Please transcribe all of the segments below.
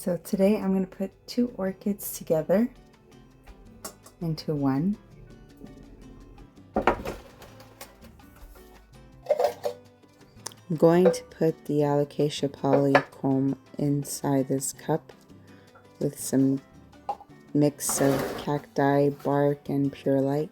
So today I'm going to put two orchids together into one. I'm going to put the alocasia polycomb inside this cup with some mix of cacti, bark, and pure light.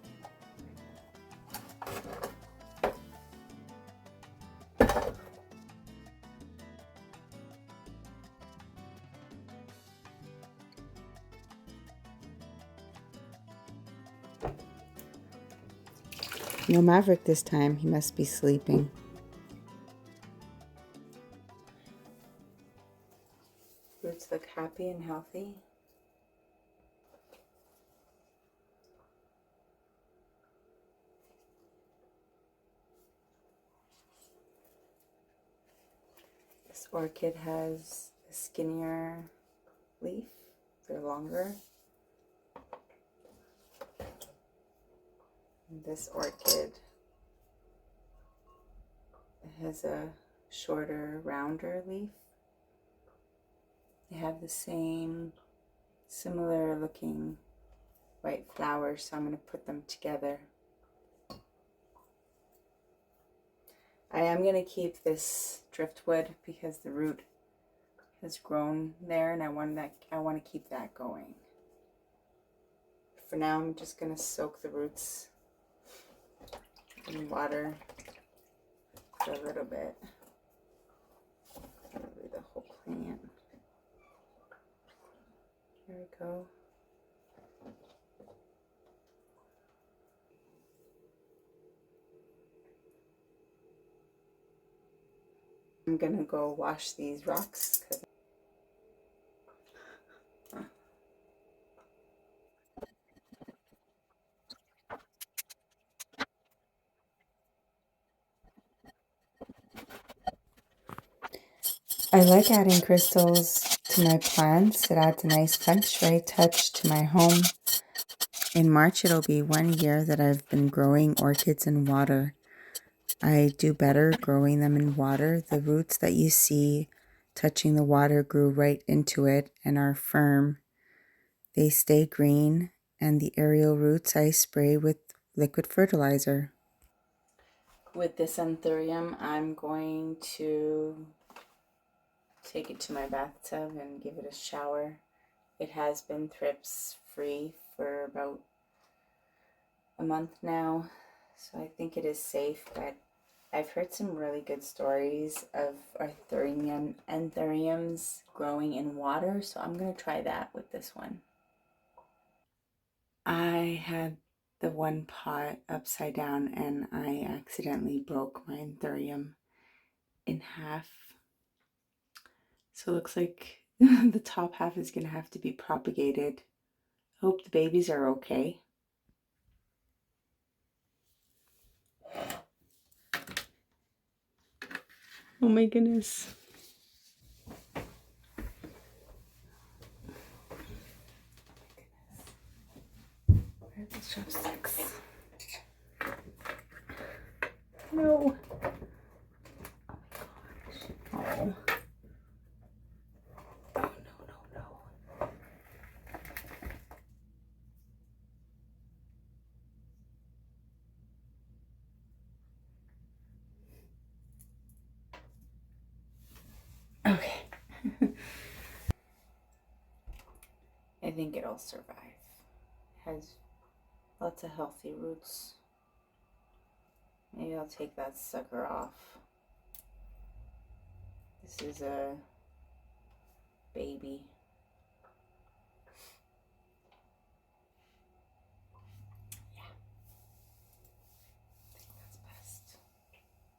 No Maverick this time, he must be sleeping. Roots look happy and healthy. This orchid has a skinnier leaf, they're longer. And this orchid has a shorter, rounder leaf. They have the same similar looking white flowers, so I'm going to put them together. I am going to keep this driftwood because the root has grown there and I want to keep that going. For now, I'm just going to soak the roots in water for a little bit. Probably the whole plant. There we go. I'm gonna go wash these rocks. I like adding crystals to my plants. It adds a nice feng shui touch to my home. In March, it'll be 1 year that I've been growing orchids in water. I do better growing them in water. The roots that you see touching the water grew right into it and are firm. They stay green, and the aerial roots I spray with liquid fertilizer. With this anthurium, I'm going to take it to my bathtub and give it a shower. It has been thrips free for about a month now, so I think it is safe, but I've heard some really good stories of anthuriums growing in water, so I'm going to try that with this one. I had the one pot upside down and I accidentally broke my anthurium in half. So it looks like the top half is going to have to be propagated. I hope the babies are okay. Oh my goodness. Where are the chopsticks? No. Oh my gosh. Oh. Oh no. Okay. I think it'll survive. It has lots of healthy roots. Maybe I'll take that sucker off. This is a baby. Yeah.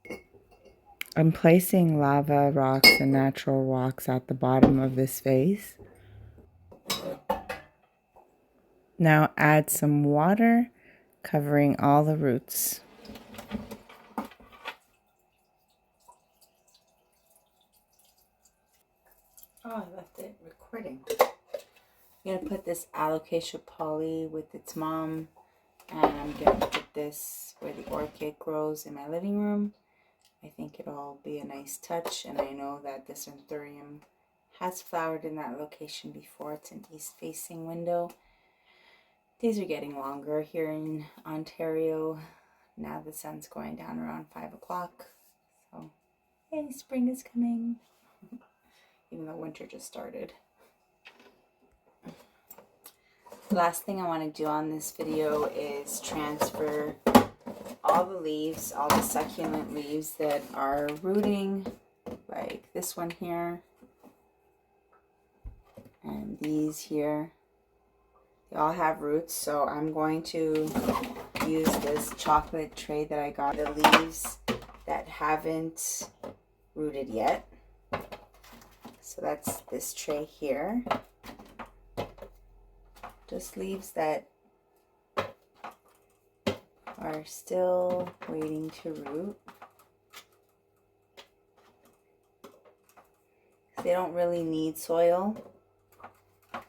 I think that's best. I'm placing lava rocks and natural rocks at the bottom of this vase. Now add some water, covering all the roots. Oh, I left it recording. I'm going to put this alocasia poly with its mom, and I'm going to put this where the orchid grows in my living room. I think it'll be a nice touch, and I know that this anthurium has flowered in that location before. It's an east-facing window. Days are getting longer here in Ontario. Now the sun's going down around 5 o'clock. So, yay, spring is coming. Even though winter just started. The last thing I want to do on this video is transfer all the leaves, all the succulent leaves that are rooting, like this one here, and these here. They all have roots, so I'm going to use this chocolate tray that I got. The leaves that haven't rooted yet. So that's this tray here. Just leaves that are still waiting to root. They don't really need soil. That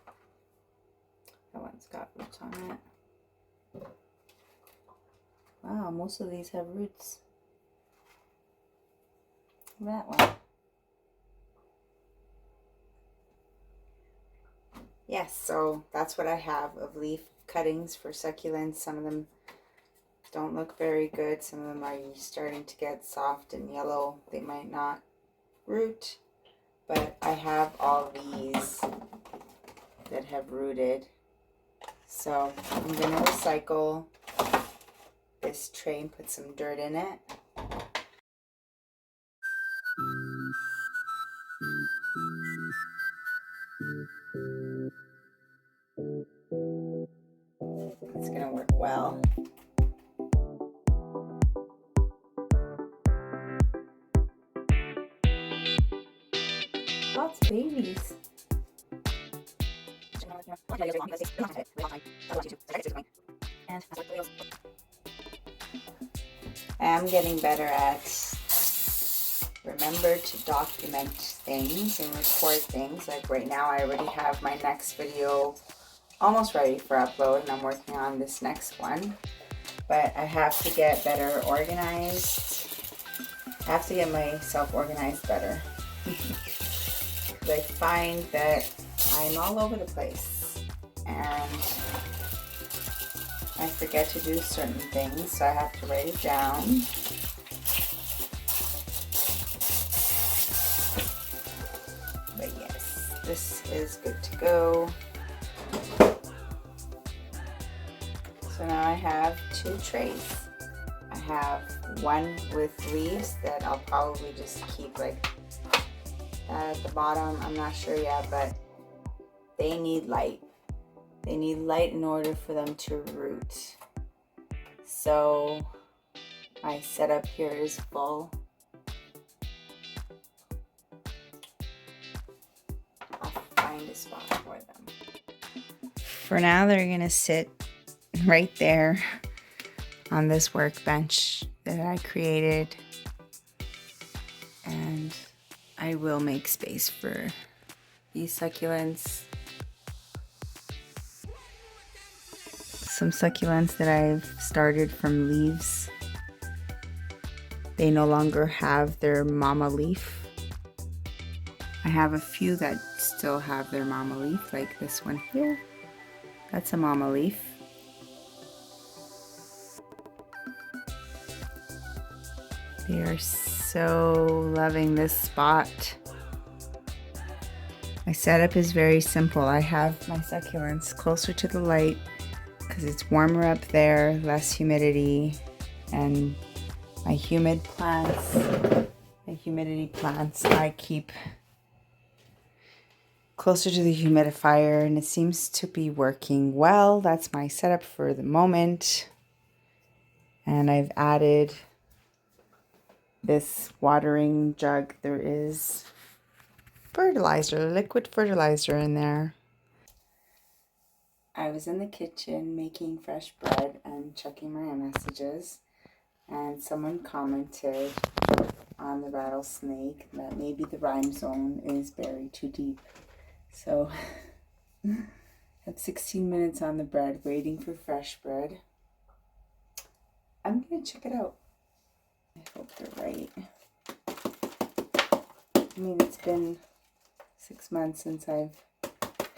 one's got roots on it. Wow, most of these have roots. That one. Yes, so that's what I have of leaf cuttings for succulents. Some of them don't look very good. Some of them are starting to get soft and yellow. They might not root, but I have all these that have rooted. So I'm going to recycle this tray and put some dirt in it. It's going to work well. Lots of babies. I am getting better at remember to document things and record things. Like right now I already have my next video almost ready for upload and I'm working on this next one. But I have to get better organized. I have to get myself organized better. Because I find that I'm all over the place and I forget to do certain things, so I have to write it down. But yes, this is good to go. So now I have 2 trays. I have one with leaves that I'll probably just keep like that at the bottom. I'm not sure yet, but they need light. They need light in order for them to root. So my setup here is full. I'll find a spot for them. For now, they're gonna sit right there on this workbench that I created. And I will make space for these succulents. Some succulents that I've started from leaves. They no longer have their mama leaf. I have a few that still have their mama leaf, like this one here. That's a mama leaf. They are so loving this spot. My setup is very simple. I have my succulents closer to the light because it's warmer up there, less humidity, and my humid plants, my humidity plants, I keep closer to the humidifier, and it seems to be working well. That's my setup for the moment. And I've added this watering jug. There is fertilizer, liquid fertilizer in there. I was in the kitchen making fresh bread and checking my messages, and someone commented on the rattlesnake that maybe the rhyme zone is buried too deep. So I have 16 minutes on the bread waiting for fresh bread. I'm gonna check it out. I hope they're right. I mean, it's been 6 months since I've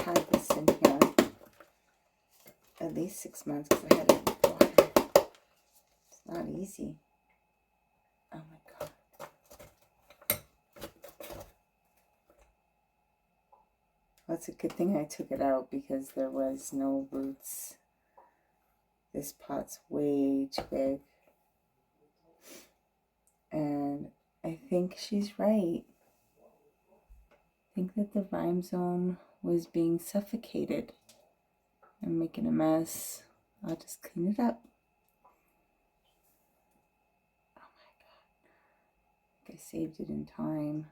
had this in here. At least 6 months because I had it in the water. It's not easy. Oh my God. Well, it's a good thing I took it out because there was no roots. This pot's way too big. And I think she's right. I think that the rhizome was being suffocated. I'm making a mess. I'll just clean it up. Oh my God. I think I saved it in time.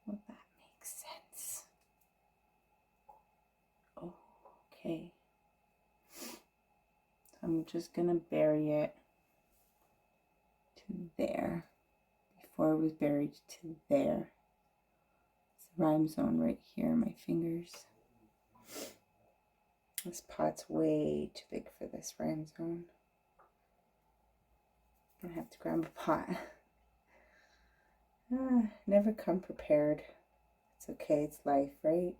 Well, that makes sense. Oh, okay. So I'm just gonna bury it to there before it was buried to there. It's the rhizome right here, my fingers. This pot's way too big for this rhizome. I'm gonna have to grab a pot. Never come prepared. It's okay, it's life, right?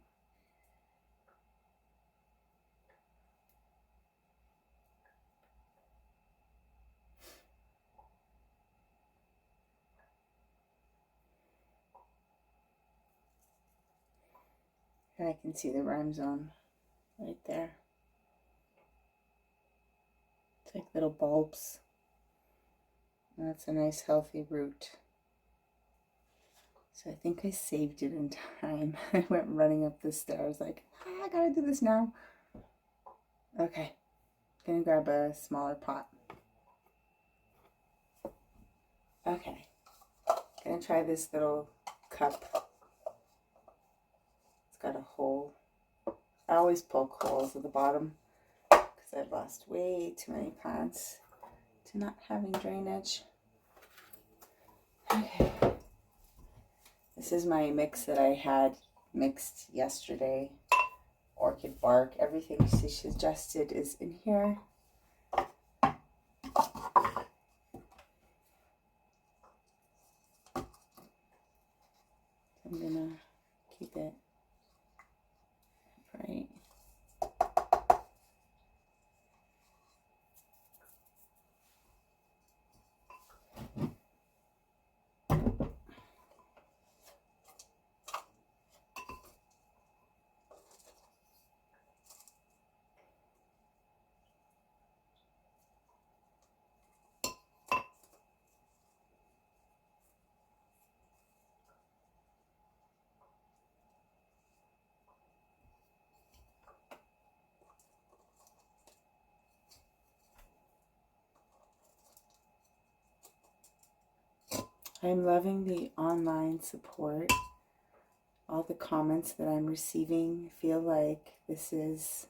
And I can see the rhizome right there. It's like little bulbs. That's a nice healthy root. So I think I saved it in time. I went running up the stairs like, I gotta do this now. Okay, gonna grab a smaller pot. Okay, gonna try this little cup. It's got a hole. I always poke holes at the bottom because I've lost way too many plants to not having drainage. Okay. This is my mix that I had mixed yesterday. Orchid bark, everything she suggested is in here. I'm gonna keep it right. I'm loving the online support. All the comments that I'm receiving feel like this is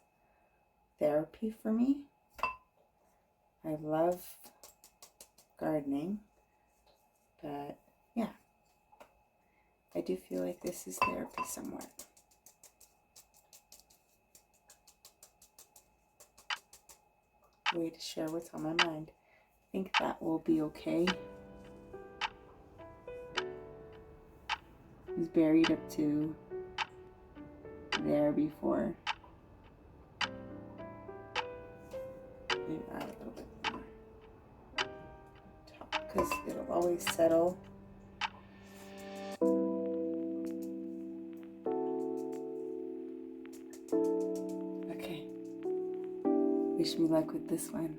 therapy for me. I love gardening, but yeah, I do feel like this is therapy somewhat. Way to share what's on my mind. I think that will be okay. It was buried up to there before. Maybe add a little bit more top because it'll always settle. Okay. Wish me luck with this one.